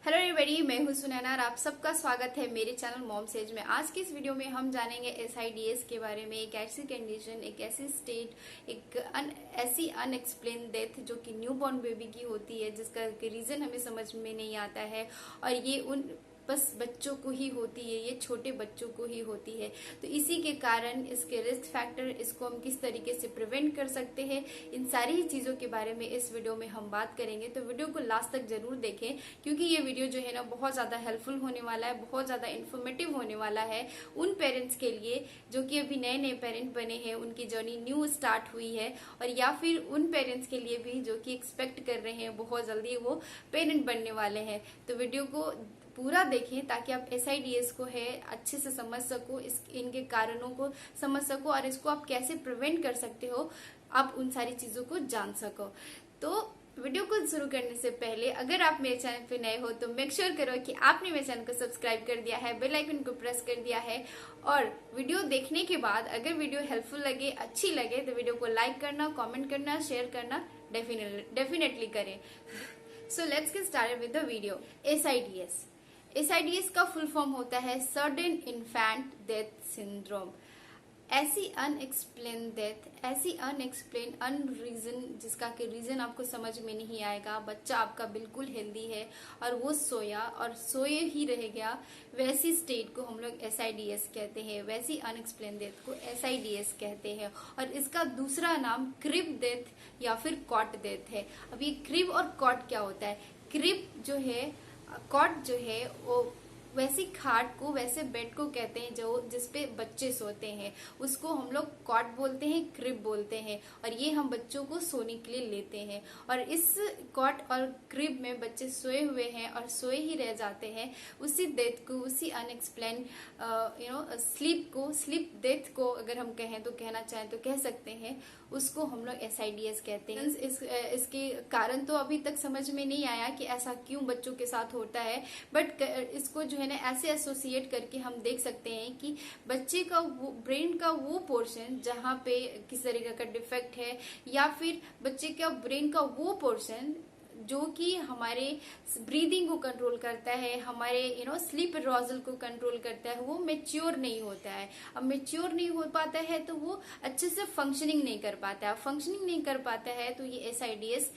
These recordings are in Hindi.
हेलो एवरीबॉडी, मैं हूं सुनैना और आप सबका स्वागत है मेरे चैनल मॉम सेज में। आज की इस वीडियो में हम जानेंगे एसआईडीएस के बारे में। एक ऐसी कंडीशन, एक ऐसी स्टेट, ऐसी अनएक्सप्लेन डेथ जो कि न्यूबॉर्न बेबी की होती है, जिसका रीजन हमें समझ में नहीं आता है और ये उन बस बच्चों को ही होती है, ये छोटे बच्चों को ही होती है। तो इसी के कारण इसके रिस्क फैक्टर, इसको हम किस तरीके से प्रिवेंट कर सकते हैं, इन सारी ही चीजों के बारे में इस वीडियो में हम बात करेंगे। तो वीडियो को लास्ट तक जरूर देखें, क्योंकि ये वीडियो जो है ना बहुत ज्यादा हेल्पफुल होने वाला है, बहुत ज्यादा इन्फॉर्मेटिव होने वाला है उन पेरेंट्स के लिए जो कि अभी नए नए पेरेंट बने हैं, उनकी जर्नी न्यू स्टार्ट हुई है, और या फिर उन पेरेंट्स के लिए भी जो कि एक्सपेक्ट कर रहे हैं बहुत जल्दी वो पेरेंट बनने वाले हैं। तो वीडियो को पूरा देखें ताकि आप एसआईडीएस को है अच्छे से समझ सको, इनके कारणों को समझ सको और इसको आप कैसे प्रिवेंट कर सकते हो, आप उन सारी चीजों को जान सको। तो वीडियो को शुरू करने से पहले अगर आप मेरे चैनल पे नए हो तो मेक श्योर करो कि आपने मेरे चैनल को सब्सक्राइब कर दिया है, बेल आइकन को प्रेस कर दिया है, और वीडियो देखने के बाद अगर वीडियो हेल्पफुल लगे, अच्छी लगे तो वीडियो को लाइक करना, कमेंट करना, शेयर करना डेफिनेटली करें। So let's get started with the video. SIDS का फुल फॉर्म होता है सडन इन्फेंट डेथ सिंड्रोम। ऐसी अनएक्सप्लेन डेथ, ऐसी अनएक्सप्लेन अनरीजन, जिसका कि रीजन आपको समझ में नहीं आएगा, बच्चा आपका बिल्कुल हेल्दी है और वो सोया और सोए ही रह गया, वैसी स्टेट को हम लोग एसआईडीएस कहते हैं। वैसी अनएक्सप्लेन डेथ को एसआईडीएस कहते हैं, और इसका दूसरा नाम क्रिब डेथ या फिर कॉट डेथ है। अब ये क्रिब और कॉट क्या होता है? क्रिब जो है, कॉट जो है, वो वैसी खाट को, वैसे बेड को कहते हैं जो जिसपे बच्चे सोते हैं, उसको हम लोग कॉट बोलते हैं, क्रिब बोलते हैं, और ये हम बच्चों को सोने के लिए लेते हैं। और इस कॉट और क्रिब में बच्चे सोए हुए हैं और सोए ही रह जाते हैं। उसी डेथ को, उसी अनएक्सप्लेन स्लीप डेथ को अगर हम कहें तो, कहना चाहें तो कह सकते हैं, उसको हम लोग एसआईडीएस कहते हैं। इसके कारण तो अभी तक समझ में नहीं आया कि ऐसा क्यों बच्चों के साथ होता है, बट इसको जो है ना ऐसे एसोसिएट करके हम देख सकते हैं कि बच्चे का वो ब्रेन का वो पोर्शन जहाँ पे किस तरीके का डिफेक्ट है, या फिर बच्चे का ब्रेन का वो पोर्शन जो कि हमारे ब्रीदिंग को कंट्रोल करता है, हमारे स्लीप एरोजल को कंट्रोल करता है, वो मेच्योर नहीं होता है। अब मेच्योर नहीं हो पाता है तो वो अच्छे से फंक्शनिंग नहीं कर पाता है। फंक्शनिंग नहीं कर पाता है तो ये एसआईडीएस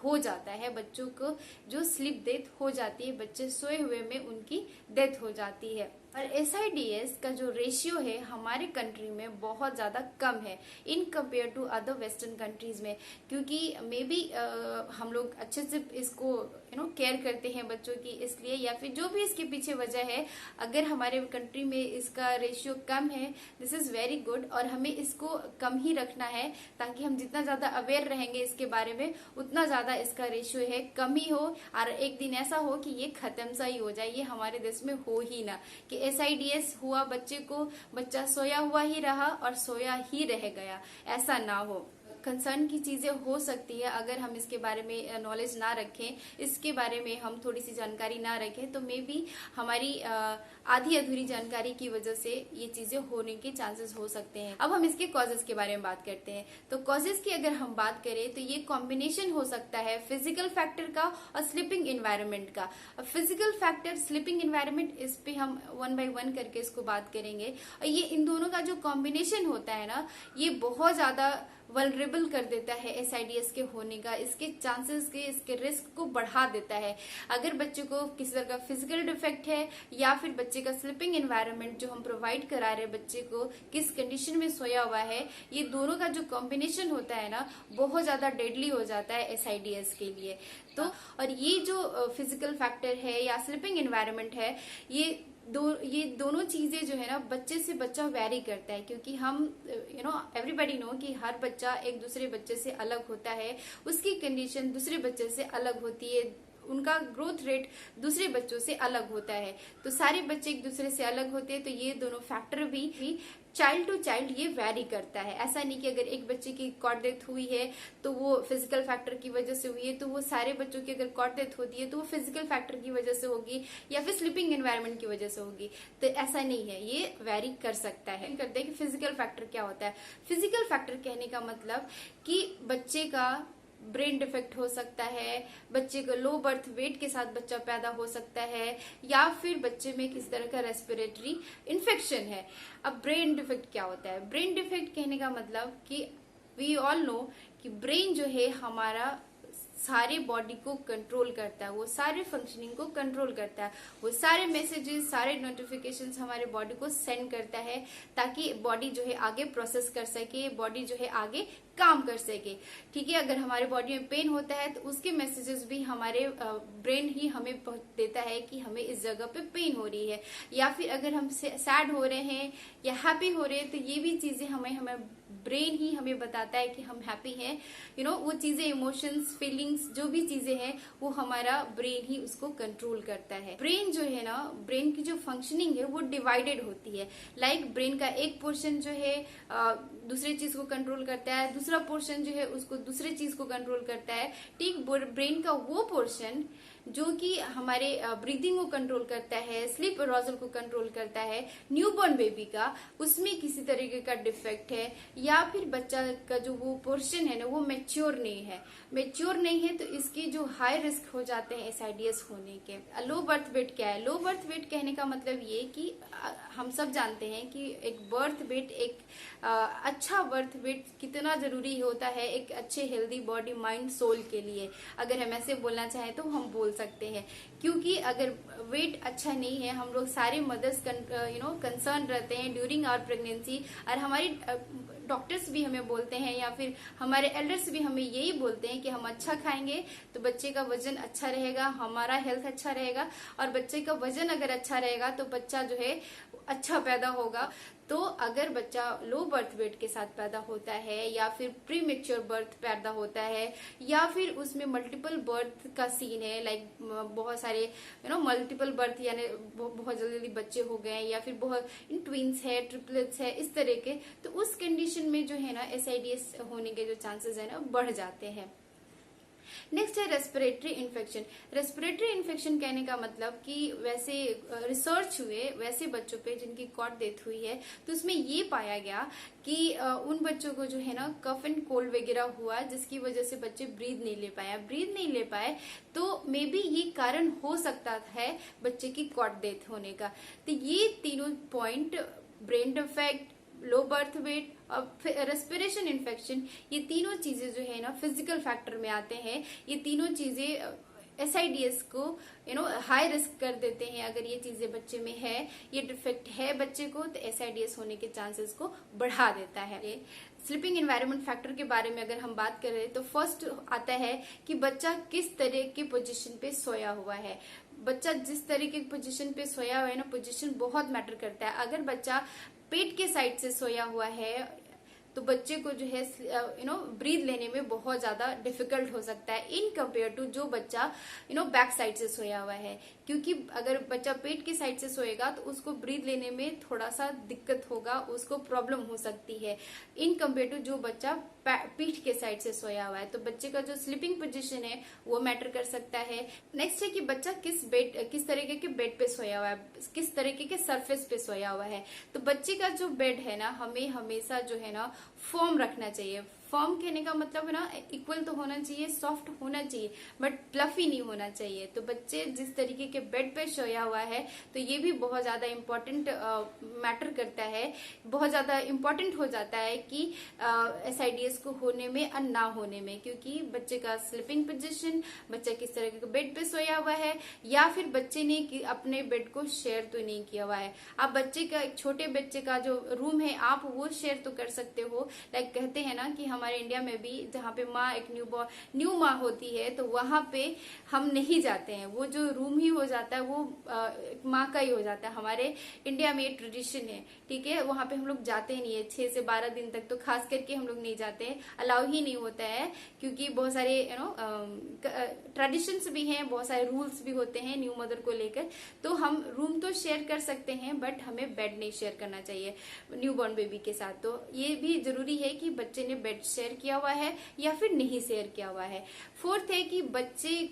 हो जाता है। बच्चों को जो स्लीप डेथ हो जाती है, बच्चे सोए हुए में उनकी डेथ हो जाती है। और एसआईडीएस का जो रेशियो है हमारे कंट्री में बहुत ज्यादा कम है in compare to other western countries में, क्योंकि मे बी हम लोग अच्छे से इसको केयर करते हैं बच्चों की, इसलिए, या फिर जो भी इसके पीछे वजह है, अगर हमारे कंट्री में इसका रेशियो कम है, दिस इज वेरी गुड, और हमें इसको कम ही रखना है ताकि हम जितना ज्यादा अवेयर रहेंगे इसके बारे में, उतना ज्यादा इसका रेशियो है कम ही हो, और एक दिन ऐसा हो कि ये खत्म सा ही हो जाए, ये हमारे देश में हो ही ना कि एसआईडीएस हुआ, बच्चा सोया हुआ ही रहा और सोया ही रह गया, ऐसा ना हो। कंसर्न की चीजें हो सकती है अगर हम इसके बारे में नॉलेज ना रखें, इसके बारे में हम थोड़ी सी जानकारी ना रखें, तो मे बी हमारी आधी अधूरी जानकारी की वजह से ये चीजें होने के चांसेस हो सकते हैं। अब हम इसके कॉजेस के बारे में बात करते हैं। तो कॉजेस की अगर हम बात करें तो ये कॉम्बिनेशन हो सकता है फिजिकल फैक्टर का और स्लीपिंग एनवायरनमेंट का। फिजिकल फैक्टर, स्लीपिंग एनवायरनमेंट, इस पे हम वन बाय वन करके इसको बात करेंगे। और ये इन दोनों का जो कॉम्बिनेशन होता है ना, ये बहुत ज्यादा वल्नरेबल कर देता है एसआईडीएस के होने का, इसके चांसेस के, इसके रिस्क को बढ़ा देता है। अगर बच्चे को किसी तरह का फिजिकल डिफेक्ट है, या फिर बच्चे का स्लीपिंग एनवायरनमेंट जो हम प्रोवाइड करा रहे हैं, बच्चे को किस कंडीशन में सोया हुआ है, ये दोनों का जो कॉम्बिनेशन होता है ना, बहुत ज्यादा डेडली हो जाता है एसआईडीएस के लिए। तो और ये जो फिजिकल फैक्टर है या स्लीपिंग एनवायरनमेंट है, ये दोनों चीजें जो है ना, बच्चे से बच्चा वेरी करता है, क्योंकि हम एवरीबॉडी नो कि हर बच्चा एक दूसरे बच्चे से अलग होता है, उसकी कंडीशन दूसरे बच्चे से अलग होती है, उनका ग्रोथ रेट दूसरे बच्चों से अलग होता है, तो सारे बच्चे एक दूसरे से अलग होते हैं। तो ये दोनों फैक्टर भी चाइल्ड टू चाइल्ड ये वैरी करता है। ऐसा नहीं कि अगर एक बच्चे की कॉट डेथ हुई है तो वो फिजिकल फैक्टर की वजह से हुई है, तो वो सारे बच्चों की अगर कॉट डेथ होती है तो वो फिजिकल फैक्टर की वजह से होगी या फिर स्लीपिंग एनवायरनमेंट की वजह से होगी। तो ऐसा नहीं है, ये वैरी कर सकता है। करते हैं कि फिजिकल फैक्टर क्या होता है। फिजिकल फैक्टर कहने का मतलब कि बच्चे का ब्रेन डिफेक्ट हो सकता है, बच्चे को लो बर्थ वेट के साथ बच्चा पैदा हो सकता है, या फिर बच्चे में किसी तरह का रेस्पिरेटरी इन्फेक्शन है। अब ब्रेन डिफेक्ट क्या होता है? ब्रेन डिफेक्ट कहने का मतलब कि वी ऑल नो कि ब्रेन जो है हमारा सारे बॉडी को कंट्रोल करता है, वो सारे फंक्शनिंग को कंट्रोल करता है, वो सारे मैसेजेस, सारे नोटिफिकेशंस हमारे बॉडी को सेंड करता है ताकि बॉडी जो है आगे प्रोसेस कर सके, बॉडी जो है आगे काम कर सके। ठीक है, अगर हमारे बॉडी में पेन होता है तो उसके मैसेजेस भी हमारे ब्रेन ही हमें देता है कि हमें इस जगह पे पेन हो रही है, या फिर अगर हम सैड हो रहे हैं या हैप्पी हो रहे हैं तो ये भी चीजें हमें ब्रेन ही हमें बताता है कि हम हैप्पी हैं। वो चीजें, इमोशंस, फीलिंग्स, जो भी चीजें हैं वो हमारा ब्रेन ही उसको कंट्रोल करता है। ब्रेन जो है ना, ब्रेन की जो फंक्शनिंग है वो डिवाइडेड होती है। लाइक ब्रेन का एक पोर्शन जो है दूसरी चीज को कंट्रोल करता है, दूसरा पोर्शन जो है उसको दूसरी चीज को कंट्रोल करता है। ठीक, ब्रेन का वो पोर्शन जो कि हमारे ब्रीदिंग को कंट्रोल करता है, स्लीप अराउजल को कंट्रोल करता है, न्यूबॉर्न बेबी का उसमें किसी तरीके का डिफेक्ट है, या फिर बच्चा का जो वो पोर्शन है ना वो मैच्योर नहीं है तो इसकी जो हाई रिस्क हो जाते हैं एसआईडीएस होने के। लो बर्थ वेट क्या है? लो बर्थ वेट कहने का मतलब ये कि हम सब जानते हैं कि एक बर्थ वेट, एक अच्छा बर्थ वेट कितना जरूरी होता है एक अच्छे हेल्दी बॉडी, माइंड, सोल के लिए। अगर हम ऐसे बोलना चाहें तो हम बोल सकते हैं, क्योंकि अगर वेट अच्छा नहीं है, हम लोग सारे मदर्स कंसर्न रहते हैं ड्यूरिंग आवर प्रेगनेंसी, और हमारी डॉक्टर्स भी हमें बोलते हैं या फिर हमारे एल्डर्स भी हमें यही बोलते हैं कि हम अच्छा खाएंगे तो बच्चे का वजन अच्छा रहेगा, हमारा हेल्थ अच्छा रहेगा, और बच्चे का वजन अगर अच्छा रहेगा तो बच्चा जो है अच्छा पैदा होगा। तो अगर बच्चा लो बर्थ वेट के साथ पैदा होता है, या फिर प्री मेच्योर बर्थ पैदा होता है, या फिर उसमें मल्टीपल बर्थ का सीन है, लाइक बहुत सारे मल्टीपल बर्थ, यानी बहुत जल्दी बच्चे हो गए, या फिर बहुत ट्विंस है, ट्रिपलेट्स है, इस तरह के, तो उस कंडीशन में जो है ना एसआईडीएस होने के जो चांसेस है ना बढ़ जाते हैं। नेक्स्ट है रेस्पिरेटरी इन्फेक्शन। रेस्पिरेटरी इन्फेक्शन कहने का मतलब कि वैसे रिसर्च हुए वैसे बच्चों पे जिनकी कॉट डेथ हुई है, तो उसमें ये पाया गया कि उन बच्चों को जो है ना कफ एंड कोल्ड वगैरह हुआ, जिसकी वजह से बच्चे ब्रीद नहीं ले पाए, तो मे बी ये कारण हो सकता है बच्चे की कॉट डेथ होने का। तो ये तीनों point, brain defect, low birth weight और रेस्पिरेशन इन्फेक्शन, ये तीनों चीजें जो है ना फिजिकल फैक्टर में आते हैं। ये तीनों चीजें एसआईडीएस को हाई रिस्क कर देते हैं। अगर ये चीजें बच्चे में है, ये डिफेक्ट है बच्चे को, तो एसआईडीएस होने के चांसेस को बढ़ा देता है। स्लीपिंग एनवायरनमेंट फैक्टर के बारे में अगर हम बात कर रहे हैं तो फर्स्ट आता है कि बच्चा किस तरह की पोजीशन पे सोया हुआ है। बच्चा जिस तरीके की पोजीशन पे सोया हुआ है ना, पोजीशन बहुत मैटर करता है। अगर बच्चा पेट के साइड से सोया हुआ है तो बच्चे को जो है ब्रीथ लेने में बहुत ज्यादा डिफिकल्ट हो सकता है इन कंपेयर टू जो बच्चा बैक साइड से सोया हुआ है, क्योंकि अगर बच्चा पेट की साइड से सोएगा तो उसको ब्रीथ लेने में थोड़ा सा दिक्कत होगा, उसको प्रॉब्लम हो सकती है इन कंपेयर टू जो बच्चा पीठ के साइड से सोया हुआ है। तो बच्चे का जो स्लीपिंग पोजीशन है वो मैटर कर सकता है। नेक्स्ट है कि बच्चा किस तरीके के बेड पे सोया हुआ है, किस तरीके के सरफेस पे सोया हुआ है। तो बच्चे का जो बेड है ना, हमें हमेशा जो है ना फर्म रखना चाहिए। फर्म कहने का मतलब है ना इक्वल तो होना चाहिए, सॉफ्ट होना चाहिए, बट फ्लफी नहीं होना चाहिए। तो बच्चे जिस तरीके के बेड पे सोया हुआ है तो ये भी बहुत ज्यादा इम्पोर्टेंट मैटर करता है, बहुत ज्यादा इम्पोर्टेंट हो जाता है कि एसआईडीएस को होने में और ना होने में, क्योंकि बच्चे का स्लीपिंग पोजीशन, बच्चा किस तरीके के बेड पे सोया हुआ है, या फिर बच्चे ने अपने बेड को शेयर तो नहीं किया हुआ है। आप बच्चे का, एक छोटे बच्चे का जो रूम है आप वो शेयर तो कर सकते हो। लाइक कहते हैं ना कि हमारे इंडिया में भी जहाँ पे माँ एक न्यू माँ होती है तो वहां पे हम नहीं जाते हैं, वो जो रूम ही हो जाता है वो माँ का ही हो जाता है। हमारे इंडिया में ये ट्रेडिशन है, ठीक है, वहां पे हम लोग जाते नहीं है 6 से 12 दिन तक, तो खास करके हम लोग नहीं जाते हैं, अलाउ ही नहीं होता है, क्योंकि बहुत सारे ट्रेडिशंस भी हैं, बहुत सारे रूल्स भी होते हैं न्यू मदर को लेकर। तो हम रूम तो शेयर कर सकते हैं बट हमें बेड नहीं शेयर करना चाहिए न्यू बॉर्न बेबी के साथ। तो ये भी जरूरी है कि बच्चे ने बेड शेयर किया हुआ है या फिर नहीं शेयर किया हुआ है। फोर्थ है कि बच्चे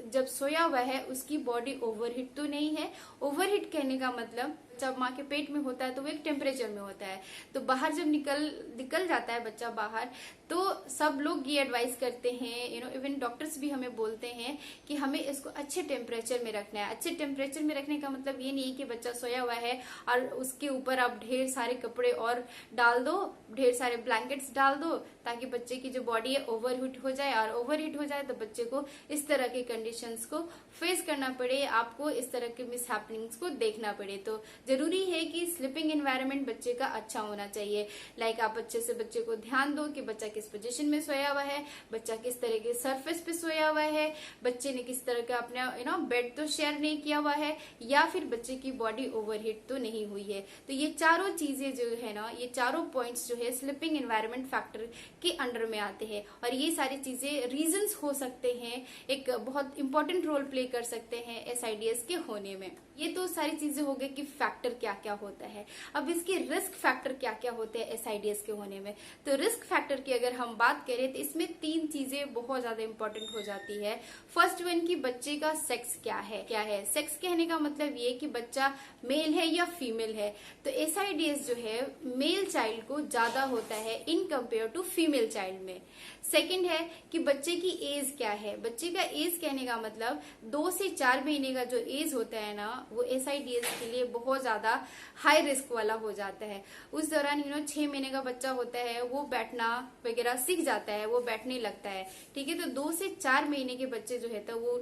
जब सोया हुआ है उसकी बॉडी ओवरहीट तो नहीं है। ओवरहीट कहने का मतलब जब माँ के पेट में होता है तो वो एक टेम्परेचर में होता है, तो बाहर जब निकल जाता है बच्चा बाहर, तो सब लोग ये एडवाइस करते हैं, इवन डॉक्टर्स भी हमें बोलते हैं कि हमें इसको अच्छे टेम्परेचर में रखना है। अच्छे टेम्परेचर में रखने का मतलब ये नहीं है कि बच्चा सोया हुआ है और उसके ऊपर आप ढेर सारे कपड़े और डाल दो, ढेर सारे ब्लैंकेट्स डाल दो, ताकि बच्चे की जो बॉडी है ओवरहीट हो जाए, और ओवरहीट हो जाए तो बच्चे को इस तरह के कंडीशंस को फेस करना पड़े, आपको इस तरह के मिस हैपनिंग्स को देखना पड़े। तो जरूरी है कि स्लीपिंग एनवायरनमेंट बच्चे का अच्छा होना चाहिए। लाइक आप अच्छे से बच्चे को ध्यान दो कि बच्चा किस पोजीशन में सोया हुआ है, बच्चा किस तरह के सरफेस पे सोया हुआ है, बच्चे ने किस तरह का अपना बेड तो शेयर नहीं किया हुआ है, या फिर बच्चे की बॉडी ओवरहीट तो नहीं हुई है। तो ये चारों चीजें जो है ना, ये चारों पॉइंट्स जो है स्लीपिंग एनवायरनमेंट फैक्टर के अंडर में आते हैं, और ये सारी चीजें रीजंस हो सकते हैं, एक बहुत इंपॉर्टेंट रोल प्ले कर सकते हैं एसआईडीएस के होने में। ये तो सारी चीजें हो गई कि फैक्टर क्या क्या होता है। अब इसके रिस्क फैक्टर क्या क्या होते हैं एसआईडीएस के होने में। तो रिस्क फैक्टर की अगर हम बात करें तो इसमें 3 चीजें बहुत ज्यादा इंपॉर्टेंट हो जाती है। फर्स्ट वन की बच्चे का सेक्स क्या है। सेक्स कहने का मतलब ये कि बच्चा मेल है या फीमेल है। तो एसआईडीएस जो है मेल चाइल्ड को ज्यादा होता है in compare to female child में। सेकंड है कि बच्चे की एज क्या है। बच्चे का एज कहने का मतलब 2 से 4 महीने का जो एज होता है ना, वो एसआईडीएस के लिए बहुत ज्यादा हाई रिस्क वाला हो जाता है। उस दौरान 6 महीने का बच्चा होता है, वो बैठना वगैरह सीख जाता है, वो बैठने लगता है, ठीक है। तो 2 से 4 महीने के बच्चे जो है तो वो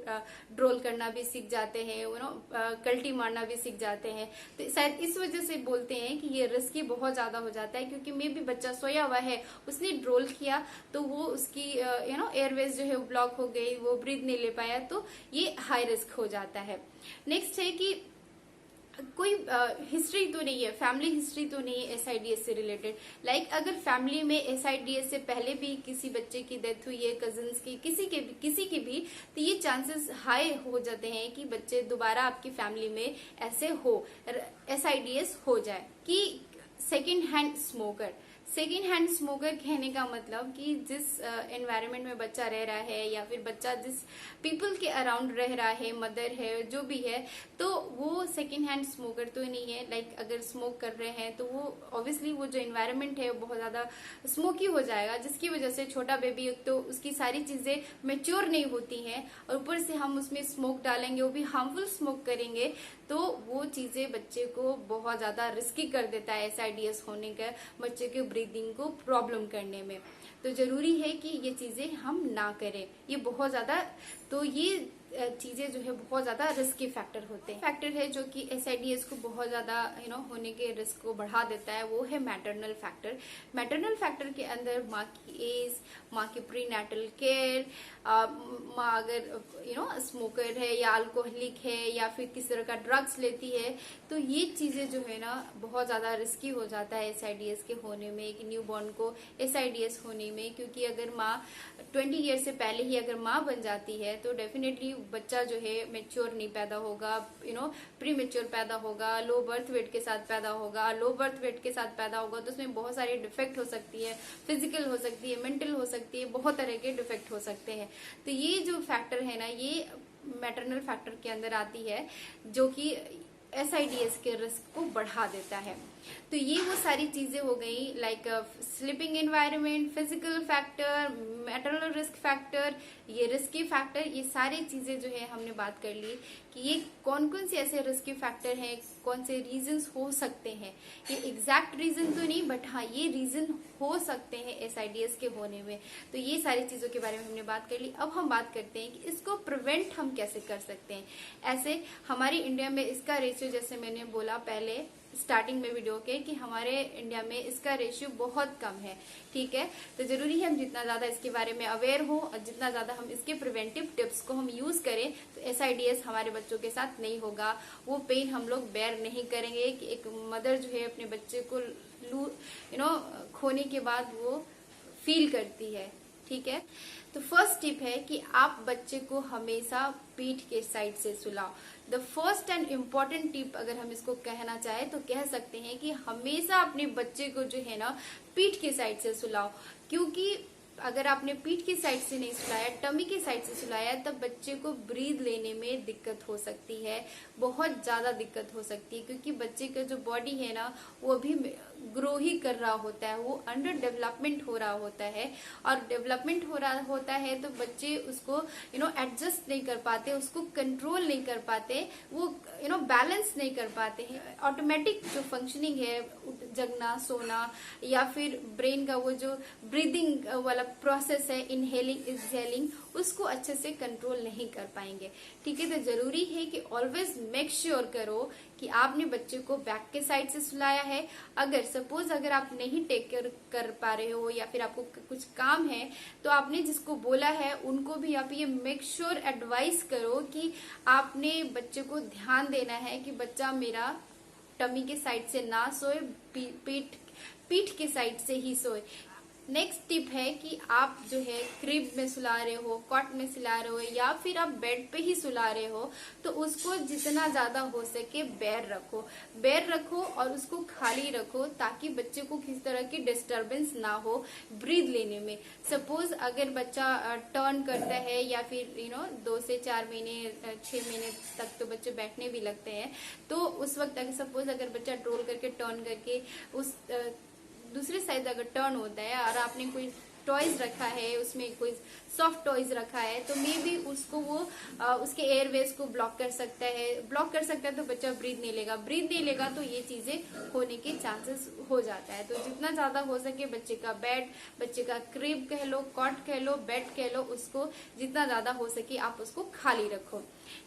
ड्रोल करना भी सीख जाते हैं, कल्टी मारना भी सीख जाते हैं। तो शायद इस वजह से बोलते हैं कि ये रिस्की बहुत ज्यादा हो जाता है, क्योंकि मे भी बच्चा सोया हुआ है, उसने ड्रोल किया तो वो उसकी एयरवेज जो है वो ब्लॉक हो गई, वो ब्रीथ नहीं ले पाया, तो ये हाई रिस्क हो जाता है। नेक्स्ट है कि कोई हिस्ट्री तो नहीं है, फैमिली हिस्ट्री तो नहीं है एसआईडीएस से रिलेटेड। लाइक अगर फैमिली में एसआईडीएस से पहले भी किसी बच्चे की डेथ हुई है, कजिन्स की, किसी की भी, तो ये चांसेस हाई हो जाते हैं कि बच्चे दोबारा आपकी फैमिली में ऐसे हो, एसआईडीएस हो जाए। कि सेकेंड हैंड स्मोकर कहने का मतलब कि जिस एनवायरनमेंट में बच्चा रह रहा है, या फिर बच्चा जिस पीपल के अराउंड रह रहा है, मदर है, जो भी है, तो वो सेकेंड हैंड स्मोकर तो नहीं है। लाइक अगर स्मोक कर रहे हैं तो वो ऑब्वियसली वो जो एनवायरनमेंट है वो बहुत ज्यादा स्मोकी हो जाएगा, जिसकी वजह से छोटा बेबी तो उसकी सारी चीजें मेच्योर नहीं होती हैं, और ऊपर से हम उसमें स्मोक डालेंगे, वो भी हार्मफुल स्मोक करेंगे, तो वो चीजें बच्चे को बहुत ज्यादा रिस्की कर देता है एसआईडीएस होने का, बच्चे के ब्रीदिंग को प्रॉब्लम करने में। तो जरूरी है कि ये चीजें हम ना करें, ये बहुत ज्यादा, तो ये चीजें जो है बहुत ज्यादा रिस्की फैक्टर होते हैं। फैक्टर है जो कि एसआईडीएस को बहुत ज्यादा होने के रिस्क को बढ़ा देता है, वो है मैटरनल फैक्टर। मैटरनल फैक्टर के अंदर माँ की एज, माँ की प्रीनेटल केयर, माँ अगर स्मोकर है या अल्कोहलिक है या फिर किसी तरह का ड्रग्स लेती है, तो ये चीजें जो है ना बहुत ज्यादा रिस्की हो जाता है एसआईडीएस के होने में, एक न्यूबॉर्न को एसआईडीएस होने में। क्योंकि अगर माँ 20 ईयर से पहले ही अगर माँ बन जाती है तो डेफिनेटली बच्चा जो है मेच्योर नहीं पैदा होगा, प्री मेच्योर पैदा होगा, लो बर्थ वेट के साथ पैदा होगा। लो बर्थ वेट के साथ पैदा होगा तो उसमें बहुत सारे डिफेक्ट हो सकती है, फिजिकल हो सकती है, मेंटल हो सकती है, बहुत तरह के डिफेक्ट हो सकते हैं। तो ये जो फैक्टर है ना, ये मैटरनल फैक्टर के अंदर आती है, जो कि एसआईडीएस के रिस्क को बढ़ा देता है। तो ये वो सारी चीजें हो गई, like sleeping environment, physical factor, maternal risk factor, ये रिस्की फैक्टर, ये सारी चीजें जो है हमने बात कर ली कि ये कौन कौन से ऐसे रिस्की फैक्टर हैं, कौन से रीजंस हो सकते हैं। ये एग्जैक्ट रीजन तो नहीं, बट हाँ ये रीजन हो सकते हैं एसआईडीएस के होने में। तो ये सारी चीजों के बारे में हमने बात कर ली। अब हम बात करते हैं कि इसको प्रिवेंट हम कैसे कर सकते हैं। ऐसे हमारे इंडिया में इसका रेशियो, जैसे मैंने बोला पहले स्टार्टिंग में वीडियो के, कि हमारे इंडिया में इसका रेशियो बहुत कम है, ठीक है। तो जरूरी है हम जितना ज्यादा इसके बारे में अवेयर हो और जितना ज्यादा हम इसके प्रिवेंटिव टिप्स को हम यूज करें, तो एसआईडीएस हमारे बच्चों के साथ नहीं होगा। वो पेन हम लोग बेयर नहीं करेंगे कि एक मदर जो है अपने बच्चे को खोने के बाद वो फील करती है, ठीक है। तो फर्स्ट टिप है कि आप बच्चे को हमेशा पीठ के साइड से सुलाओ। The first and important tip अगर हम इसको कहना चाहे तो कह सकते हैं कि हमेशा अपने बच्चे को जो है ना पीठ के साइड से सुलाओ। क्योंकि अगर आपने पीठ की साइड से नहीं सुलाया, टमी की साइड से सुलाया, तब बच्चे को ब्रीद लेने में दिक्कत हो सकती है, बहुत ज्यादा दिक्कत हो सकती है, क्योंकि बच्चे का जो बॉडी है ना वो अभी ग्रो ही कर रहा होता है, वो अंडर डेवलपमेंट हो रहा होता है, और डेवलपमेंट हो रहा होता है तो बच्चे उसको एडजस्ट नहीं कर पाते, उसको कंट्रोल नहीं कर पाते, वो बैलेंस नहीं कर पाते हैं। ऑटोमेटिक जो फंक्शनिंग है, जगना, सोना, या फिर ब्रेन का वो जो ब्रीदिंग वाला प्रोसेस है, इनहेलिंग एक्सहेलिंग, उसको अच्छे से कंट्रोल नहीं कर पाएंगे। ठीक है, तो जरूरी है कि ऑलवेज मेक श्योर करो कि आपने बच्चे को बैक के साइड से सुलाया है। अगर आप नहीं टेक केयर कर पा रहे हो या फिर आपको कुछ काम है, तो आपने जिसको बोला है उनको भी आप ये मेक श्योर एडवाइस करो कि आपने बच्चे को ध्यान देना है कि बच्चा मेरा टमी के साइड से ना सोए, पीठ के साइड से ही सोए। नेक्स्ट टिप है कि आप जो है क्रिब में सुला रहे हो, कॉट में सुला रहे हो, या फिर आप बेड पे ही सुला रहे हो, तो उसको जितना ज्यादा हो सके बेर रखो और उसको खाली रखो, ताकि बच्चे को किसी तरह की डिस्टरबेंस ना हो ब्रीद लेने में। सपोज अगर बच्चा टर्न करता है, या फिर 2 से 4 महीने 6 महीने तक तो बच्चे बैठने भी लगते हैं, तो उस वक्त अगर सपोज अगर बच्चा रोल करके टर्न करके उस दूसरे साइड अगर टर्न होता है और आपने कोई टॉयज रखा है, उसमें कोई सॉफ्ट टॉयज रखा है, तो मे भी उसको वो उसके एयरवेज को ब्लॉक कर सकता है, तो बच्चा ब्रीथ नहीं लेगा तो ये चीजें होने के चांसेस हो जाता है। तो जितना ज्यादा हो सके बच्चे का बेड, बच्चे का क्रिब कह लो, कॉट कह लो, बेड कह लो, उसको जितना ज्यादा हो सके आप उसको खाली रखो।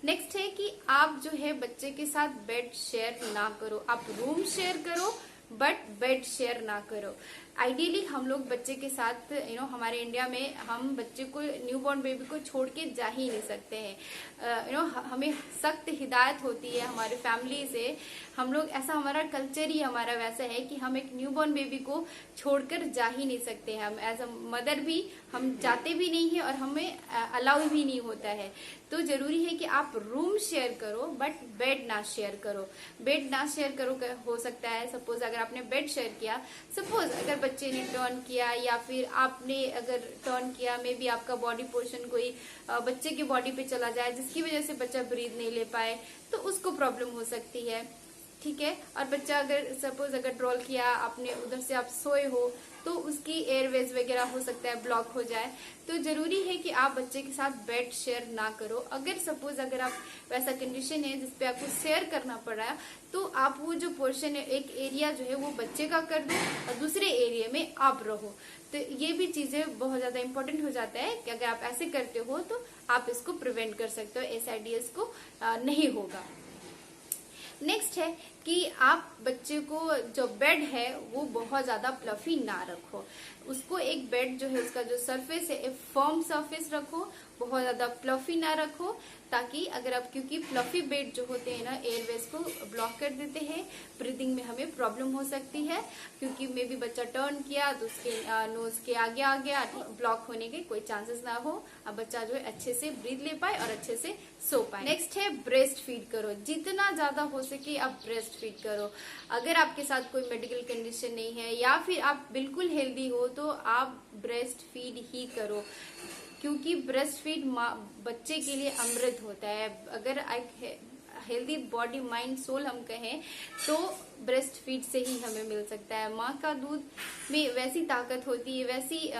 नेक्स्ट है कि आप जो है बच्चे के साथ बेड शेयर ना करो, आप रूम शेयर करो बट बेड शेयर ना करो। आइडियली हम लोग बच्चे के साथ हमारे इंडिया में हम बच्चे को, न्यूबॉर्न बेबी को छोड़ के जा ही नहीं सकते हैं। हमें सख्त हिदायत होती है हमारे फैमिली से, हम लोग ऐसा, हमारा कल्चर ही हमारा वैसा है कि हम एक न्यूबॉर्न बेबी को छोड़कर जा ही नहीं सकते हैं। हम एज अ मदर भी हम जाते भी नहीं है और हमें अलाउ भी नहीं होता है। तो जरूरी है कि आप रूम शेयर करो बट बेड ना शेयर करो। हो सकता है सपोज अगर आपने बेड शेयर किया, सपोज अगर बच्चे ने टर्न किया या फिर आपने अगर टर्न किया, मे बी आपका बॉडी पोर्शन कोई बच्चे की बॉडी पे चला जाए जिसकी वजह से बच्चा ब्रीथ नहीं ले पाए, तो उसको प्रॉब्लम हो सकती है। ठीक है, और बच्चा अगर सपोज अगर ड्रॉल किया आपने, उधर से आप सोए हो, तो उसकी एयरवेज वगैरह हो सकता है ब्लॉक हो जाए। तो जरूरी है कि आप बच्चे के साथ बेड शेयर ना करो। अगर सपोज अगर आप वैसा कंडीशन है जिसपे आपको शेयर करना पड़ रहा है, तो आप वो जो पोर्शन है, एक एरिया जो है वो बच्चे का कर दो और दूसरे एरिया में आप रहो। तो ये भी चीजें बहुत ज्यादा इंपॉर्टेंट हो जाता है कि अगर आप ऐसे करते हो तो आप इसको प्रिवेंट कर सकते हो, SIDS को नहीं होगा। नेक्स्ट है कि आप बच्चे को जो बेड है वो बहुत ज्यादा फ्लफी ना रखो। उसको एक बेड जो है उसका जो सरफेस है एक फर्म सरफेस रखो, बहुत ज्यादा फ्लफी ना रखो, ताकि अगर आप, क्योंकि फ्लफी बेड जो होते हैं ना एयरवेज को ब्लॉक कर देते हैं, ब्रीदिंग में हमें प्रॉब्लम हो सकती है, क्योंकि मे बी बच्चा टर्न किया तो उसके नोज के आगे आ गया, ब्लॉक होने के कोई चांसेस ना हो, अब बच्चा जो है अच्छे से ब्रीथ ले पाए और अच्छे से सो पाए। नेक्स्ट है ब्रेस्ट फीड करो, जितना ज्यादा हो सके आप ब्रेस्ट फीड करो। अगर आपके साथ कोई मेडिकल कंडीशन नहीं है या फिर आप बिल्कुल हेल्दी हो तो आप ब्रेस्ट फीड ही करो, क्योंकि ब्रेस्ट फीड बच्चे के लिए अमृत होता है। अगर हेल्दी बॉडी माइंड सोल हम कहें तो ब्रेस्ट फीड से ही हमें मिल सकता है। माँ का दूध में वैसी ताकत होती है, वैसी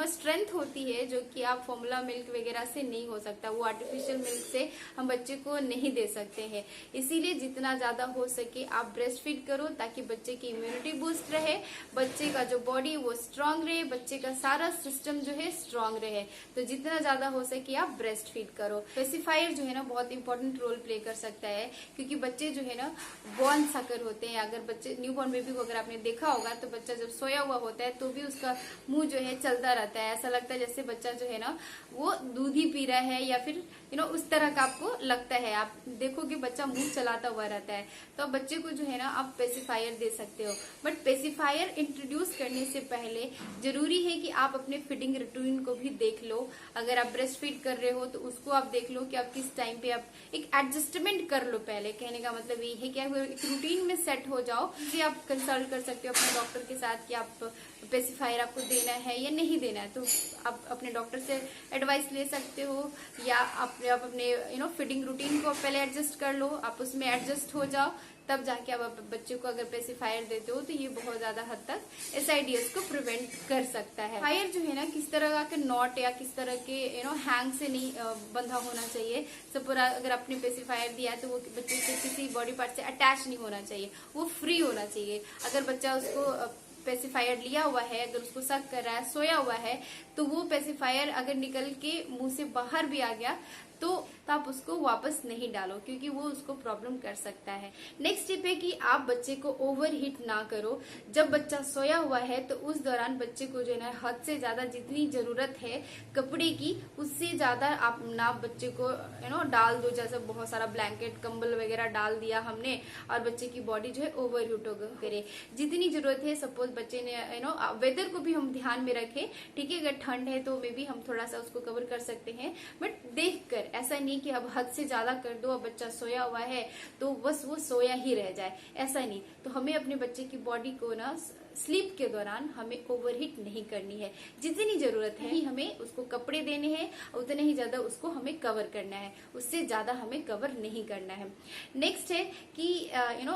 स्ट्रेंथ होती है जो कि आप फॉर्मूला मिल्क वगैरह से नहीं हो सकता, वो आर्टिफिशियल मिल्क से हम बच्चे को नहीं दे सकते हैं। इसीलिए जितना ज्यादा हो सके आप ब्रेस्ट फीड करो, ताकि बच्चे की इम्यूनिटी बूस्ट रहे, बच्चे का जो बॉडी वो स्ट्रांग रहे, बच्चे का सारा सिस्टम जो है स्ट्रांग रहे। तो जितना ज्यादा हो सके आप ब्रेस्ट फीड करो। पेसिफायर जो है ना बहुत इंपॉर्टेंट रोल प्ले कर सकता है, क्योंकि बच्चे जो है ना बॉर्न सकर होते हैं। अगर बच्चे न्यूबॉर्न बेबी को अगर आपने देखा होगा तो बच्चा जब सोया हुआ होता है तो भी उसका मुंह जो है चलता रहता है, ऐसा लगता है जैसे बच्चा जो है ना वो दूध ही पी रहा है, या फिर उस तरह का आपको लगता है। आप देखोगे बच्चा मुंह चलाता हुआ रहता है, तो बच्चे को जो है ना आप पेसिफायर दे सकते हो। बट पेसिफायर इंट्रोड्यूस करने से पहले जरूरी है कि आप अपने फीडिंग रूटीन को भी देख लो। अगर आप ब्रेस्ट फीड कर रहे हो तो उसको आप देख लो कि आप किस टाइम पे आप एक एडजस्टमेंट कर लो। पहले कहने का मतलब ये है कि आप एक रूटीन में सेट हो जाओ। इसे आप कंसल्ट कर सकते हो अपने डॉक्टर के साथ कि आप पेसिफायर आपको देना है या नहीं देना है, तो आप अपने डॉक्टर से एडवाइस ले सकते हो, या आप अपने फीडिंग रूटीन को पहले एडजस्ट कर लो, आप उसमें एडजस्ट हो जाओ, तब जाके आप बच्चे को अगर पेसिफायर देते हो तो ये बहुत ज्यादा हद तक SIDS को प्रिवेंट कर सकता है। फायर जो है ना किस तरह का नॉट या किस तरह के हैंग से नहीं बंधा होना चाहिए। सपोज अगर आपने पेसिफायर दिया है तो वो बच्चे से किसी बॉडी पार्ट से अटैच नहीं होना चाहिए, वो फ्री होना चाहिए। अगर बच्चा उसको पेसिफायर लिया हुआ है, अगर उसको सक कर रहा है, सोया हुआ है, तो वो पेसिफायर अगर निकल के मुंह से बाहर भी आ गया तो आप उसको वापस नहीं डालो, क्योंकि वो उसको प्रॉब्लम कर सकता है। नेक्स्ट टिप है कि आप बच्चे को ओवर हीट ना करो। जब बच्चा सोया हुआ है तो उस दौरान बच्चे को जो है ना हद से ज्यादा जितनी जरूरत है कपड़े की, उससे ज्यादा आप ना बच्चे को डाल दो। जैसे बहुत सारा ब्लैंकेट कंबल वगैरह डाल दिया हमने और बच्चे की बॉडी जो है ओवर हीट करे। जितनी जरूरत है, सपोज बच्चे ने वेदर को भी हम ध्यान में रखें, ठीक है। अगर ठंड है तो मे भी हम थोड़ा सा उसको कवर कर सकते हैं, बट देख कर, ऐसा नहीं कि अब हद से ज्यादा कर दो, अब बच्चा सोया हुआ है तो बस वो सोया ही रह जाए, ऐसा नहीं। तो हमें अपने बच्चे की बॉडी को ना स्लीप के दौरान हमें ओवरहीट नहीं करनी है। जितनी जरूरत है ही हमें उसको कपड़े देने हैं, उतने ही ज्यादा उसको हमें कवर करना है, उससे ज्यादा हमें कवर नहीं करना है। नेक्स्ट है कि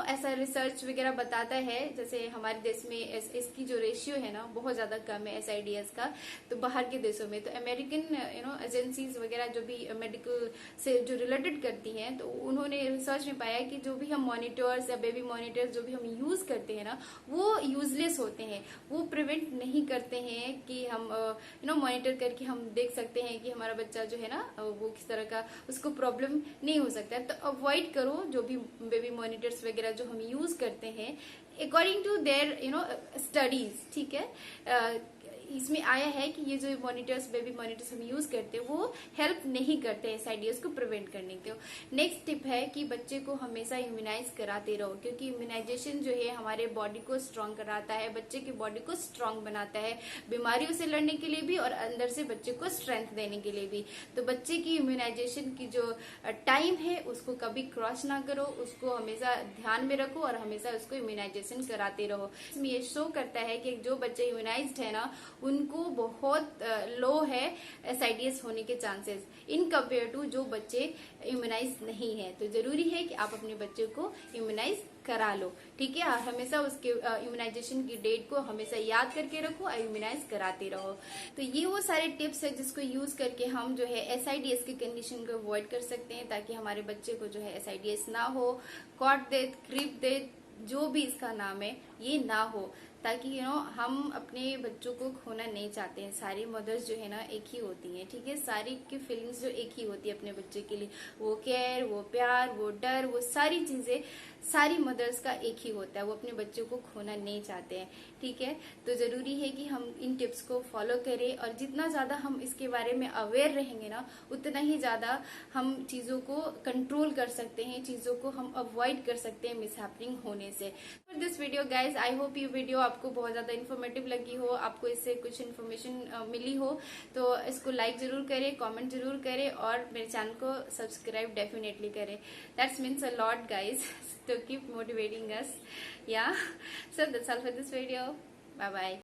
ऐसा रिसर्च वगैरह बताता है, जैसे हमारे देश में इसकी जो रेशियो है ना बहुत ज्यादा कम है SIDS का, तो बाहर के देशों में, तो अमेरिकन एजेंसीज वगैरह जो भी मेडिकल से जो रिलेटेड करती हैं, तो उन्होंने रिसर्च में पाया कि जो भी हम मॉनिटर्स या बेबी मॉनिटर्स जो भी हम यूज करते हैं ना, वो यूजलेस होते हैं। वो प्रिवेंट नहीं करते हैं कि हम मॉनिटर करके हम देख सकते हैं कि हमारा बच्चा जो है ना वो किस तरह का, उसको प्रॉब्लम नहीं हो सकता है। तो अवॉइड करो जो भी बेबी मॉनिटर्स वगैरह जो हम यूज करते हैं अकॉर्डिंग टू देयर स्टडीज, ठीक है। इसमें आया है कि ये जो मॉनिटर्स, बेबी मॉनिटर्स हम यूज करते हैं, वो हेल्प नहीं करते SIDS को प्रिवेंट करने के। नेक्स्ट टिप है कि बच्चे को हमेशा इम्यूनाइज कराते रहो, क्योंकि इम्यूनाइजेशन जो है हमारे बॉडी को स्ट्रांग कराता है, बच्चे की बॉडी को स्ट्रांग बनाता है, बीमारियों से लड़ने के लिए भी और अंदर से बच्चे को स्ट्रेंथ देने के लिए भी। तो बच्चे की इम्यूनाइजेशन की जो टाइम है उसको कभी क्रॉस ना करो, उसको हमेशा ध्यान में रखो और हमेशा उसको इम्यूनाइजेशन कराते रहो। इसमें ये शो करता है कि जो बच्चे इम्यूनाइज्ड है ना उनको बहुत लो है SIDS होने के चांसेस इन कंपेयर टू जो बच्चे इम्यूनाइज नहीं है। तो जरूरी है कि आप अपने बच्चे को इम्यूनाइज करा लो, ठीक है। हमेशा उसके इम्यूनाइजेशन की डेट को हमेशा याद करके रखो और इम्यूनाइज कराते रहो। तो ये वो सारे टिप्स है जिसको यूज करके हम जो है SIDS की कंडीशन को अवॉइड कर सकते हैं, ताकि हमारे बच्चे को जो है SIDS ना हो, कॉट डेथ, क्रीप डेथ, जो भी इसका नाम है, ये ना हो, ताकि हम अपने बच्चों को खोना नहीं चाहते हैं। सारी मदर्स जो है ना एक ही होती हैं, ठीक है। सारी की फीलिंग्स जो एक ही होती है अपने बच्चे के लिए, वो केयर, वो प्यार, वो डर, वो सारी चीजें सारी मदर्स का एक ही होता है। वो अपने बच्चों को खोना नहीं चाहते हैं, ठीक है। तो जरूरी है कि हम इन टिप्स को फॉलो करें, और जितना ज्यादा हम इसके बारे में अवेयर रहेंगे ना, उतना ही ज्यादा हम चीजों को कंट्रोल कर सकते हैं, चीजों को हम अवॉइड कर सकते हैं मिसहैपनिंग होने से। For this video guys, I hope ये वीडियो आपको बहुत ज्यादा इन्फॉर्मेटिव लगी हो, आपको इससे कुछ इन्फॉर्मेशन मिली हो। तो इसको लाइक जरूर करें, कमेंट जरूर करें और मेरे चैनल को सब्सक्राइब डेफिनेटली करें। That's means a lot guys to keep motivating us. Yeah, so that's all for this video. Bye bye.